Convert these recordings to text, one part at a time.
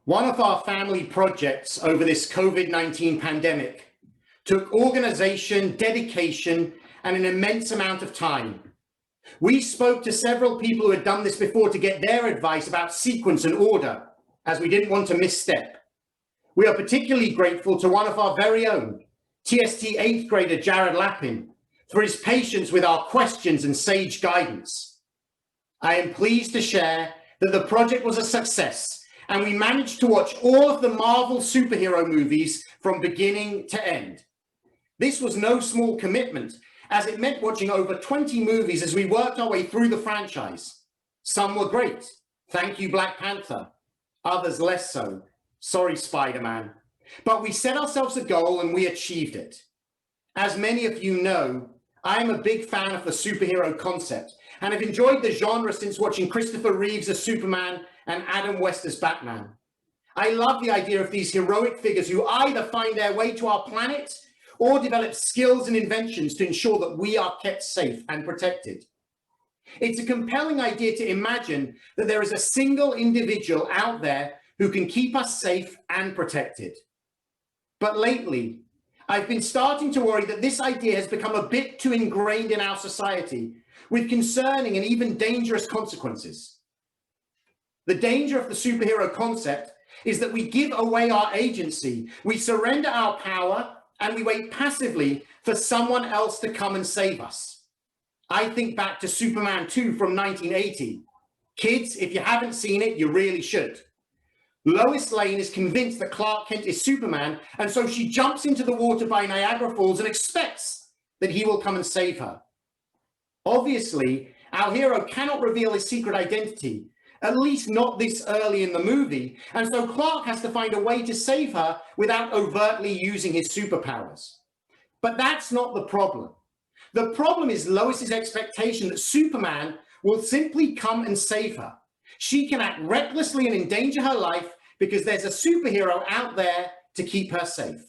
One of our family projects over this COVID-19 pandemic took organization, dedication, and an immense amount of time. We spoke to several people who had done this before to get their advice about sequence and order, as we didn't want to misstep. We are particularly grateful to one of our very own, TST 8th grader Jared Lappin, for his patience with our questions and sage guidance. I am pleased to share that the project was a success, and we managed to watch all of the Marvel superhero movies from beginning to end. This was no small commitment, as it meant watching over 20 movies as we worked our way through the franchise. Some were great. Thank you, Black Panther. Others less so. Sorry, Spider-Man. But we set ourselves a goal and we achieved it. As many of you know, I am a big fan of the superhero concept and have enjoyed the genre since watching Christopher Reeves as Superman and Adam West as Batman. I love the idea of these heroic figures who either find their way to our planet or develop skills and inventions to ensure that we are kept safe and protected. It's a compelling idea to imagine that there is a single individual out there who can keep us safe and protected. But lately, I've been starting to worry that this idea has become a bit too ingrained in our society, with concerning and even dangerous consequences. The danger of the superhero concept is that we give away our agency, we surrender our power, and we wait passively for someone else to come and save us. I think back to Superman 2 from 1980. Kids, if you haven't seen it, you really should. Lois Lane is convinced that Clark Kent is Superman, and so she jumps into the water by Niagara Falls and expects that he will come and save her. Obviously, our hero cannot reveal his secret identity, at least not this early in the movie, and so Clark has to find a way to save her without overtly using his superpowers. But that's not the problem. The problem is Lois's expectation that Superman will simply come and save her. She can act recklessly and endanger her life because there's a superhero out there to keep her safe.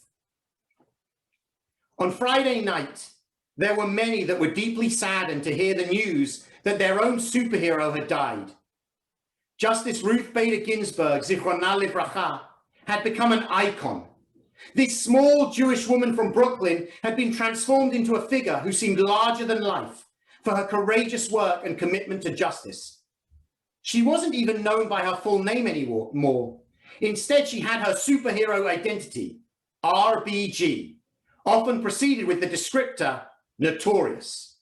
On Friday night, there were many that were deeply saddened to hear the news that their own superhero had died. Justice Ruth Bader Ginsburg, Zichrona Livracha, had become an icon. This small Jewish woman from Brooklyn had been transformed into a figure who seemed larger than life for her courageous work and commitment to justice. She wasn't even known by her full name anymore. Instead, she had her superhero identity, RBG, often preceded with the descriptor, notorious.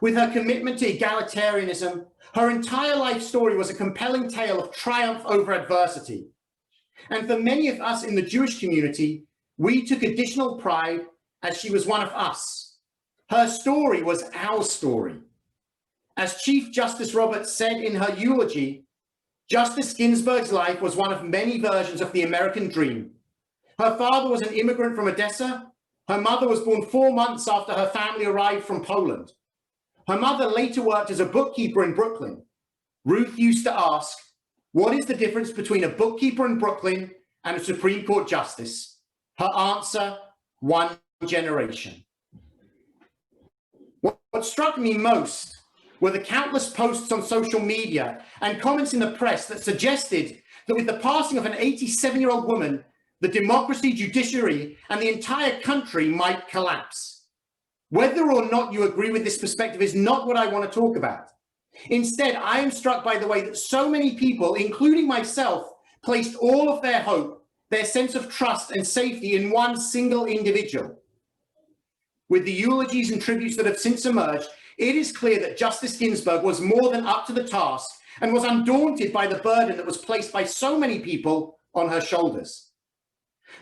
With her commitment to egalitarianism, her entire life story was a compelling tale of triumph over adversity. And for many of us in the Jewish community, we took additional pride as she was one of us. Her story was our story. As Chief Justice Roberts said in her eulogy, Justice Ginsburg's life was one of many versions of the American dream. Her father was an immigrant from Odessa. Her mother was born 4 months after her family arrived from Poland. Her mother later worked as a bookkeeper in Brooklyn. Ruth used to ask, what is the difference between a bookkeeper in Brooklyn and a Supreme Court justice? Her answer, one generation. What struck me most were the countless posts on social media and comments in the press that suggested that with the passing of an 87-year-old woman, the democracy, judiciary, and the entire country might collapse. Whether or not you agree with this perspective is not what I want to talk about. Instead, I am struck by the way that so many people, including myself, placed all of their hope, their sense of trust and safety in one single individual. With the eulogies and tributes that have since emerged, it is clear that Justice Ginsburg was more than up to the task and was undaunted by the burden that was placed by so many people on her shoulders.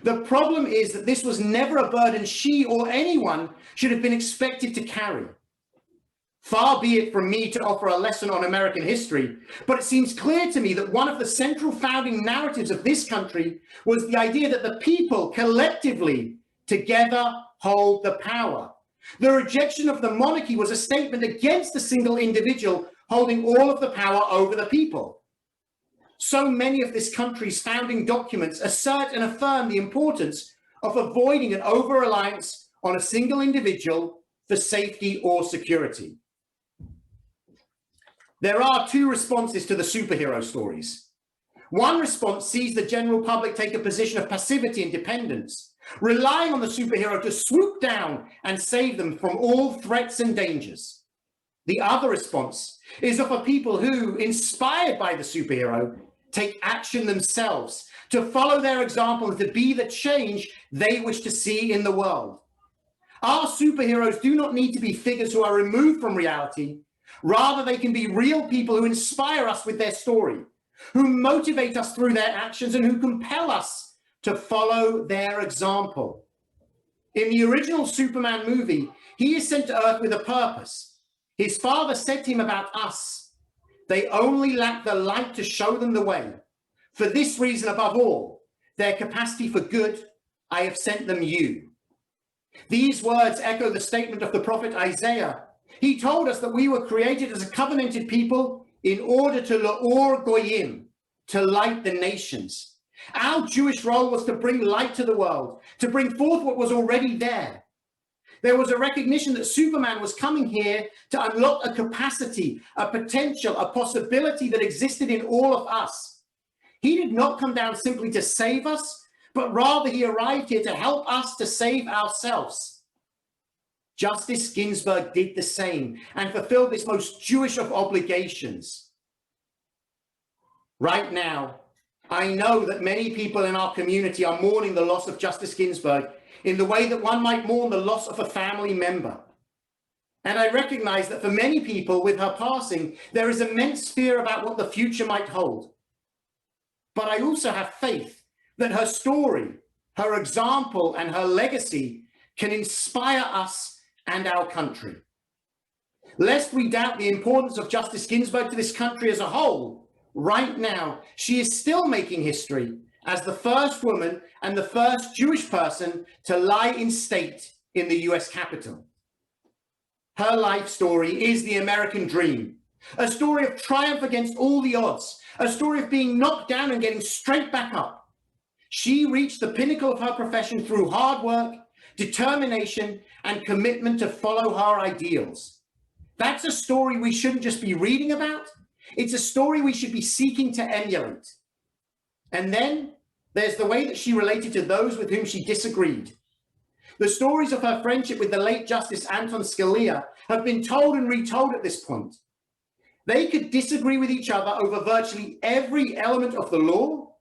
The problem is that this was never a burden she or anyone should have been expected to carry. Far be it from me to offer a lesson on American history, but it seems clear to me that one of the central founding narratives of this country was the idea that the people collectively together hold the power. The rejection of the monarchy was a statement against a single individual holding all of the power over the people. So many of this country's founding documents assert and affirm the importance of avoiding an over-reliance on a single individual for safety or security. There are two responses to the superhero stories. One response sees the general public take a position of passivity and dependence, relying on the superhero to swoop down and save them from all threats and dangers. The other response is of a people who, inspired by the superhero, take action themselves to follow their example and to be the change they wish to see in the world. Our superheroes do not need to be figures who are removed from reality. Rather, they can be real people who inspire us with their story, who motivate us through their actions, and who compel us to follow their example. In the original Superman movie, he is sent to Earth with a purpose. His father said to him about us, "They only lack the light to show them the way. For this reason, above all, their capacity for good, I have sent them you." These words echo the statement of the prophet Isaiah. He told us that we were created as a covenanted people in order to la'or goyim, to light the nations. Our Jewish role was to bring light to the world, to bring forth what was already there. There was a recognition that Superman was coming here to unlock a capacity, a potential, a possibility that existed in all of us. He did not come down simply to save us, but rather he arrived here to help us to save ourselves. Justice Ginsburg did the same and fulfilled this most Jewish of obligations. Right now, I know that many people in our community are mourning the loss of Justice Ginsburg in the way that one might mourn the loss of a family member. And I recognize that for many people with her passing, there is immense fear about what the future might hold. But I also have faith that her story, her example, and her legacy can inspire us and our country. Lest we doubt the importance of Justice Ginsburg to this country as a whole, right now, she is still making history as the first woman and the first Jewish person to lie in state in the US Capitol. Her life story is the American dream, a story of triumph against all the odds, a story of being knocked down and getting straight back up. She reached the pinnacle of her profession through hard work, determination, and commitment to follow her ideals. That's a story we shouldn't just be reading about. It's a story we should be seeking to emulate. And then there's the way that she related to those with whom she disagreed. The stories of her friendship with the late Justice Anton Scalia have been told and retold at this point. They could disagree with each other over virtually every element of the law.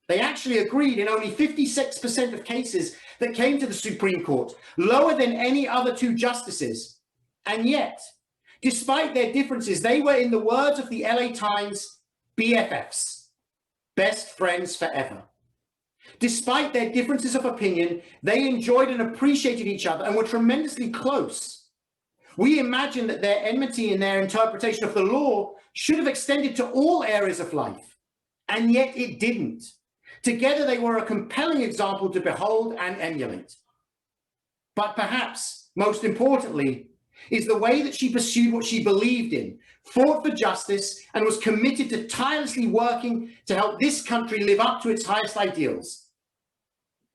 They actually agreed in only 56% of cases that came to the Supreme Court, lower than any other two justices. And yet, despite their differences, they were, in the words of the LA Times, BFFs, best friends forever. Despite their differences of opinion, they enjoyed and appreciated each other and were tremendously close. We imagine that their enmity in their interpretation of the law should have extended to all areas of life, and yet it didn't. Together, they were a compelling example to behold and emulate. But perhaps, most importantly, is the way that she pursued what she believed in, fought for justice, and was committed to tirelessly working to help this country live up to its highest ideals.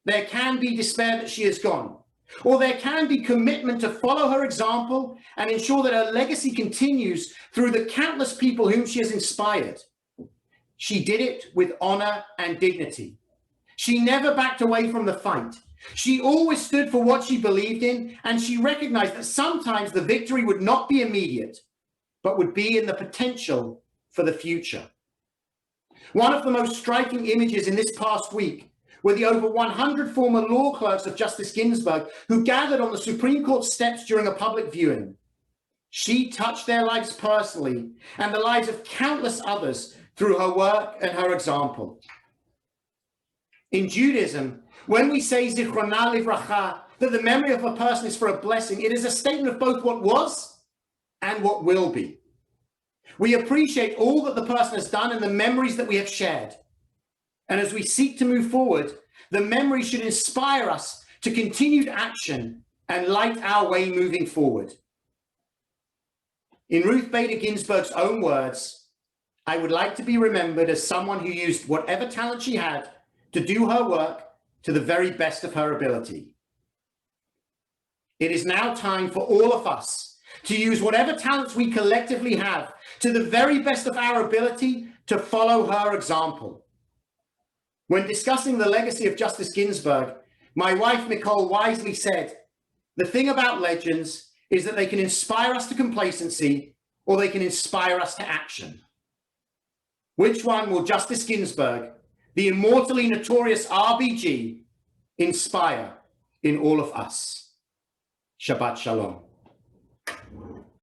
There can be despair that she has gone, or there can be commitment to follow her example and ensure that her legacy continues through the countless people whom she has inspired. She did it with honor and dignity. She never backed away from the fight. She always stood for what she believed in, and she recognized that sometimes the victory would not be immediate, but would be in the potential for the future. One of the most striking images in this past week were the over 100 former law clerks of Justice Ginsburg who gathered on the Supreme Court steps during a public viewing. She touched their lives personally and the lives of countless others through her work and her example. In Judaism, when we say Zichrona Livracha, that the memory of a person is for a blessing, it is a statement of both what was and what will be. We appreciate all that the person has done and the memories that we have shared. And as we seek to move forward, the memory should inspire us to continued action and light our way moving forward. In Ruth Bader Ginsburg's own words, "I would like to be remembered as someone who used whatever talent she had to do her work to the very best of her ability." It is now time for all of us to use whatever talents we collectively have to the very best of our ability to follow her example. When discussing the legacy of Justice Ginsburg, my wife, Nicole, wisely said, the thing about legends is that they can inspire us to complacency or they can inspire us to action. Which one will Justice Ginsburg, the immortally notorious RBG, inspire in all of us? Shabbat Shalom.